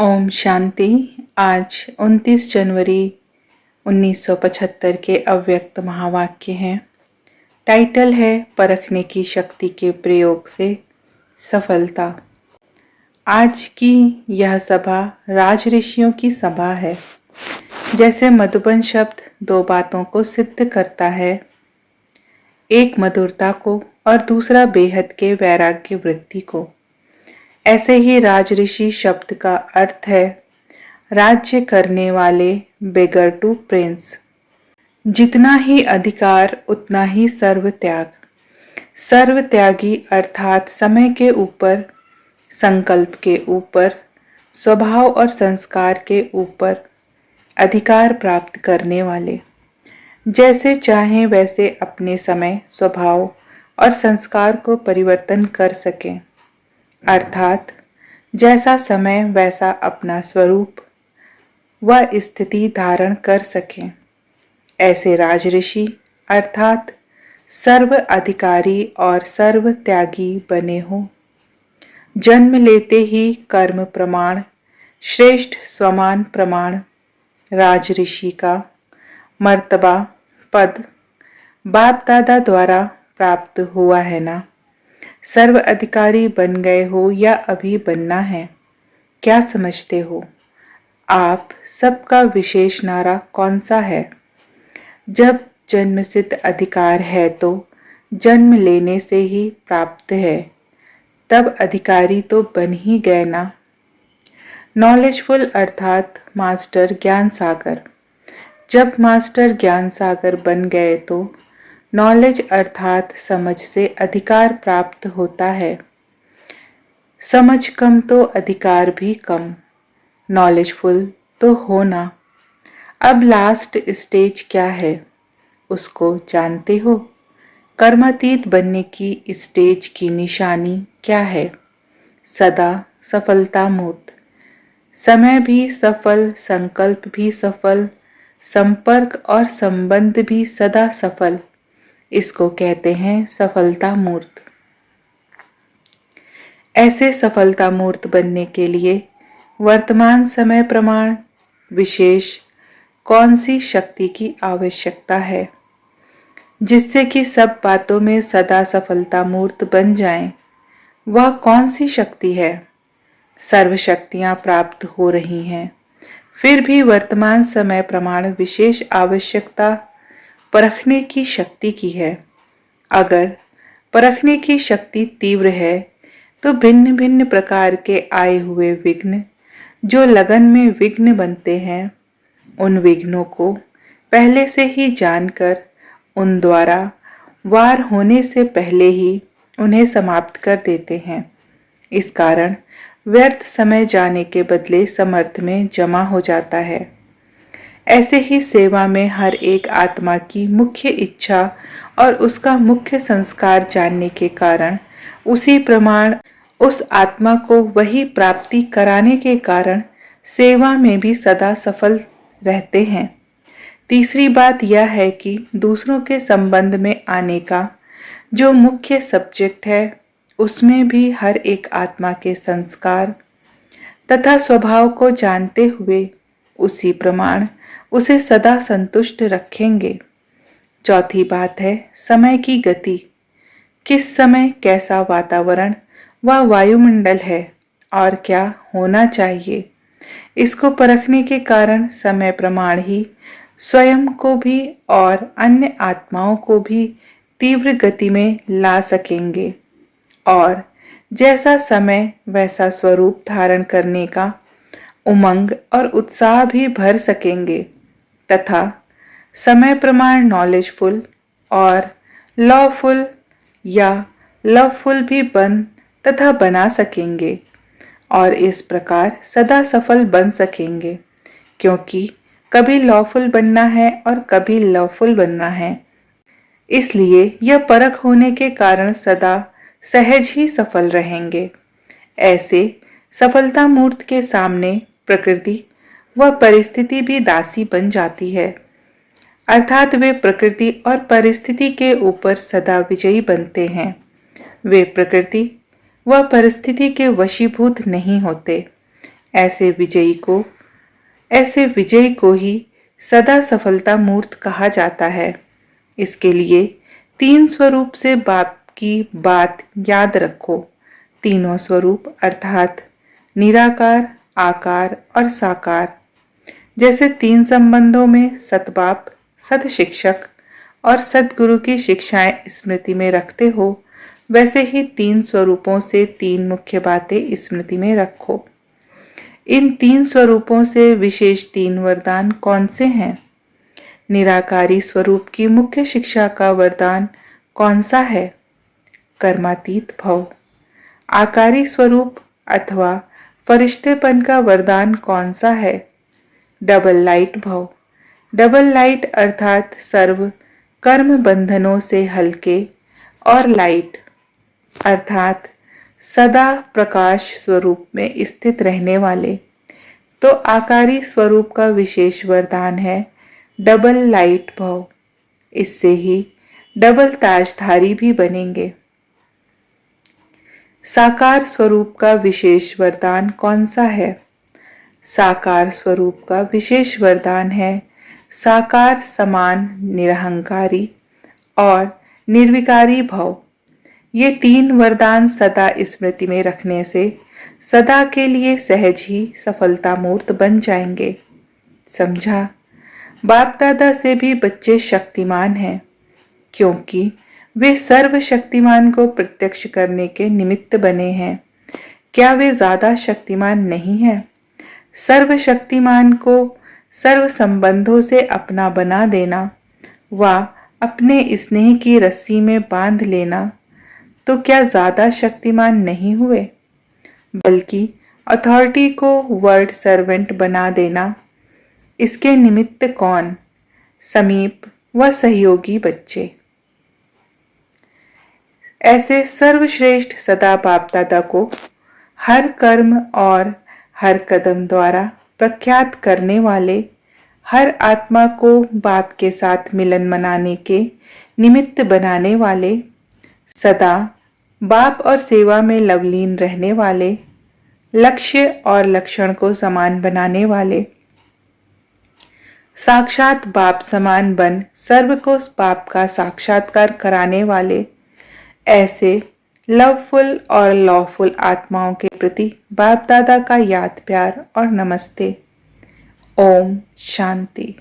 ओम शांति। आज 29 जनवरी 1975 के अव्यक्त महावाक्य हैं। टाइटल है परखने की शक्ति के प्रयोग से सफलता। आज की यह सभा राज ऋषियों की सभा है। जैसे मधुबन शब्द दो बातों को सिद्ध करता है, एक मधुरता को और दूसरा बेहद के वैराग्य वृद्धि को, ऐसे ही राज ऋषि शब्द का अर्थ है राज्य करने वाले, बेगर टू प्रिंस। जितना ही अधिकार उतना ही सर्व त्याग। सर्व त्यागी अर्थात समय के ऊपर, संकल्प के ऊपर, स्वभाव और संस्कार के ऊपर अधिकार प्राप्त करने वाले। जैसे चाहें वैसे अपने समय, स्वभाव और संस्कार को परिवर्तन कर सकें, अर्थात जैसा समय वैसा अपना स्वरूप व स्थिति धारण कर सकें। ऐसे राज ऋषि अर्थात सर्व अधिकारी और सर्व त्यागी बने हो। जन्म लेते ही कर्म प्रमाण, श्रेष्ठ स्वमान प्रमाण, राज ऋषि का मर्तबा पद बाप दादा द्वारा प्राप्त हुआ है ना। सर्व अधिकारी बन गए हो या अभी बनना है, क्या समझते हो? आप सबका विशेष नारा कौन सा है? जब जन्मसिद्ध अधिकार है तो जन्म लेने से ही प्राप्त है, तब अधिकारी तो बन ही गए ना। नॉलेजफुल अर्थात मास्टर ज्ञान सागर। जब मास्टर ज्ञान सागर बन गए तो नॉलेज अर्थात समझ से अधिकार प्राप्त होता है। समझ कम तो अधिकार भी कम। नॉलेजफुल तो होना। अब लास्ट स्टेज क्या है उसको जानते हो? कर्मातीत बनने की स्टेज की निशानी क्या है? सदा सफलता मूर्त। समय भी सफल, संकल्प भी सफल, संपर्क और संबंध भी सदा सफल। इसको कहते हैं सफलता मूर्त। ऐसे सफलता मूर्त बनने के लिए वर्तमान समय प्रमाण विशेष कौन सी शक्ति की आवश्यकता है, जिससे कि सब बातों में सदा सफलता मूर्त बन जाएं? वह कौन सी शक्ति है? सर्व शक्तियां प्राप्त हो रही हैं, फिर भी वर्तमान समय प्रमाण विशेष आवश्यकता परखने की शक्ति की है। अगर परखने की शक्ति तीव्र है तो भिन्न भिन्न प्रकार के आए हुए विघ्न, जो लगन में विघ्न बनते हैं, उन विघ्नों को पहले से ही जानकर उन द्वारा वार होने से पहले ही उन्हें समाप्त कर देते हैं। इस कारण व्यर्थ समय जाने के बदले समर्थ में जमा हो जाता है। ऐसे ही सेवा में हर एक आत्मा की मुख्य इच्छा और उसका मुख्य संस्कार जानने के कारण उसी प्रमाण उस आत्मा को वही प्राप्ति कराने के कारण सेवा में भी सदा सफल रहते हैं। तीसरी बात यह है कि दूसरों के संबंध में आने का जो मुख्य सब्जेक्ट है, उसमें भी हर एक आत्मा के संस्कार तथा स्वभाव को जानते हुए उसी प्रमाण उसे सदा संतुष्ट रखेंगे। चौथी बात है समय की गति। किस समय कैसा वातावरण व वायुमंडल है और क्या होना चाहिए, इसको परखने के कारण समय प्रमाण ही स्वयं को भी और अन्य आत्माओं को भी तीव्र गति में ला सकेंगे और जैसा समय वैसा स्वरूप धारण करने का उमंग और उत्साह भी भर सकेंगे तथा समय प्रमाण नॉलेजफुल और लॉफुल या लवफुल भी बन तथा बना सकेंगे और इस प्रकार सदा सफल बन सकेंगे, क्योंकि कभी लॉफुल बनना है और कभी लवफुल बनना है। इसलिए यह परख होने के कारण सदा सहज ही सफल रहेंगे। ऐसे सफलता मूर्त के सामने प्रकृति व परिस्थिति भी दासी बन जाती है, अर्थात वे प्रकृति और परिस्थिति के ऊपर सदा विजयी बनते हैं। वे प्रकृति व परिस्थिति के वशीभूत नहीं होते। ऐसे विजयी को ही सदा सफलता मूर्त कहा जाता है। इसके लिए 3 स्वरूप से बाप की बात याद रखो। तीनों स्वरूप अर्थात निराकार, आकार और साकार। जैसे 3 संबंधों में सतबाप, सत शिक्षक और सतगुरु की शिक्षाएं स्मृति में रखते हो, वैसे ही 3 स्वरूपों से 3 मुख्य बातें स्मृति में रखो। इन 3 स्वरूपों से विशेष 3 वरदान कौन से हैं? निराकारी स्वरूप की मुख्य शिक्षा का वरदान कौन सा है? कर्मातीत भव। आकारी स्वरूप अथवा फरिश्तेपन का वरदान कौन सा है? डबल लाइट भव। डबल लाइट अर्थात सर्व कर्म बंधनों से हल्के और लाइट अर्थात सदा प्रकाश स्वरूप में स्थित रहने वाले। तो आकारी स्वरूप का विशेष वरदान है डबल लाइट भव। इससे ही डबल ताजधारी भी बनेंगे। साकार स्वरूप का विशेष वरदान कौन सा है? साकार स्वरूप का विशेष वरदान है साकार समान निरहंकारी और निर्विकारी भव। ये 3 वरदान सदा स्मृति में रखने से सदा के लिए सहज ही सफलता मूर्त बन जाएंगे। समझा? बाप दादा से भी बच्चे शक्तिमान हैं, क्योंकि वे सर्वशक्तिमान को प्रत्यक्ष करने के निमित्त बने हैं। क्या वे ज्यादा शक्तिमान नहीं हैं? सर्वशक्तिमान को सर्व संबंधों से अपना बना देना व अपने स्नेह की रस्सी में बांध लेना, तो क्या ज्यादा शक्तिमान नहीं हुए? बल्कि अथॉरिटी को वर्ड सर्वेंट बना देना, इसके निमित्त कौन? समीप व सहयोगी बच्चे। ऐसे सर्वश्रेष्ठ सदा बाप दादा को हर कर्म और हर कदम द्वारा प्रख्यात करने वाले, हर आत्मा को बाप के साथ मिलन मनाने के निमित्त बनाने वाले, सदा बाप और सेवा में लवलीन रहने वाले, लक्ष्य और लक्षण को समान बनाने वाले, साक्षात बाप समान बन सर्व को बाप का साक्षात्कार कराने वाले, ऐसे लवफुल और लॉफुल आत्माओं के प्रति बाप दादा का याद प्यार और नमस्ते। ओम शांति।